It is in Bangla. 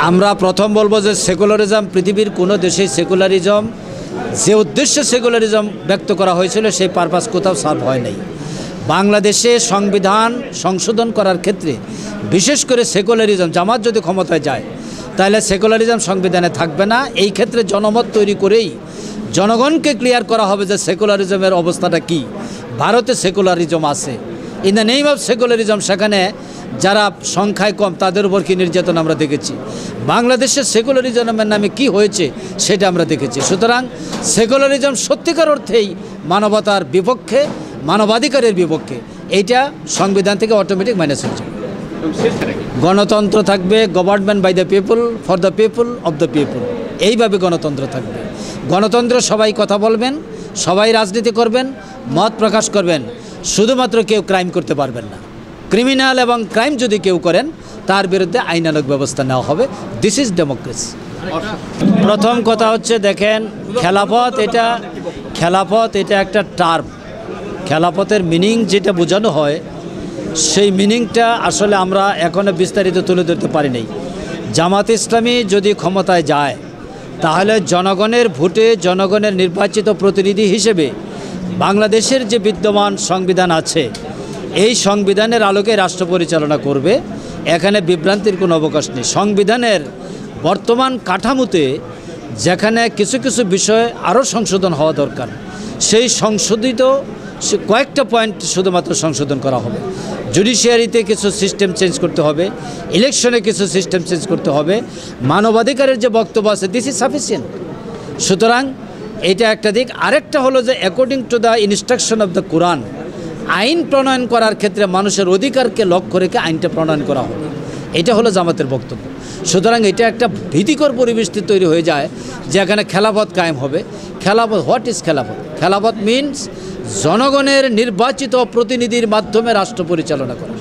আমরা প্রথম বলবো যে সেকুলারিজম পৃথিবীর কোনো দেশেই সেকুলারিজম যে উদ্দেশ্যে সেকুলারিজম ব্যক্ত করা হয়েছিল সেই পারপাস কোথাও সার্ভ হয় নাই। বাংলাদেশে সংবিধান সংশোধন করার ক্ষেত্রে বিশেষ করে সেকুলারিজম জামাত যদি ক্ষমতায় যায় তাহলে সেকুলারিজম সংবিধানে থাকবে না। এই ক্ষেত্রে জনমত তৈরি করেই জনগণকে ক্লিয়ার করা হবে যে সেকুলারিজমের অবস্থাটা কি। ভারতে সেকুলারিজম আছে, in the name of secularism সেখানে যারা সংখ্যায় কম তাদের উপর কি নির্যাতন আমরা দেখেছি। বাংলাদেশে সেকুলারিজমের নামে কি হয়েছে সেটা আমরা দেখেছি। সুতরাং সেকুলারিজম সত্যিকার অর্থেই মানবতার বিপক্ষে, মানবাধিকারের বিপক্ষে, এইটা সংবিধান থেকে অটোমেটিক মাইনাস হয়ে যাবে। গণতন্ত্র থাকবে, government by the people, for the people, of the people, এইভাবে গণতন্ত্র থাকবে। গণতন্ত্র সবাই কথা বলবেন, সবাই রাজনীতি করবেন, মত প্রকাশ করবেন, শুধুমাত্র কেউ ক্রাইম করতে পারবেন না। ক্রিমিনাল এবং ক্রাইম যদি কেউ করেন তার বিরুদ্ধে আইনানুগ ব্যবস্থা নেওয়া হবে। This is democracy. প্রথম কথা হচ্ছে দেখেন, খেলাফত এটা একটা টার্ম। খেলাফতের মিনিং যেটা বোঝানো হয় সেই মিনিংটা আসলে আমরা এখনও বিস্তারিত তুলে ধরতে পারি নাই। জামাত ইসলামী যদি ক্ষমতায় যায় তাহলে জনগণের ভোটে জনগণের নির্বাচিত প্রতিনিধি হিসেবে বাংলাদেশের যে বিদ্যমান সংবিধান আছে এই সংবিধানের আলোকে রাষ্ট্র পরিচালনা করবে। এখানে বিভ্রান্তির কোনো অবকাশ নেই। সংবিধানের বর্তমান কাঠামোতে যেখানে কিছু কিছু বিষয় আরও সংশোধন হওয়া দরকার, সেই সংশোধিত কয়েকটা পয়েন্ট শুধুমাত্র সংশোধন করা হবে। জুডিশিয়ারিতে কিছু সিস্টেম চেঞ্জ করতে হবে, ইলেকশনে কিছু সিস্টেম চেঞ্জ করতে হবে, মানবাধিকারের যে বক্তব্য আছে দিস ইজ সাফিসিয়েন্ট। সুতরাং এটা একটা দিক। আরেকটা হলো যে according to the instruction of the Quran, আইন প্রণয়ন করার ক্ষেত্রে মানুষের অধিকারকে লক্ষ্য রেখে আইনটা প্রণয়ন করা হবে। এটা হলো জামাতের বক্তব্য। সুতরাং এটা একটা ভীতিকর পরিবেশটি তৈরি হয়ে যায় যে এখানে খেলাফত কায়েম হবে। খেলাফত, হোয়াট ইজ খেলাফত? খেলাফত মিনস জনগণের নির্বাচিত প্রতিনিধির মাধ্যমে রাষ্ট্র পরিচালনা করা।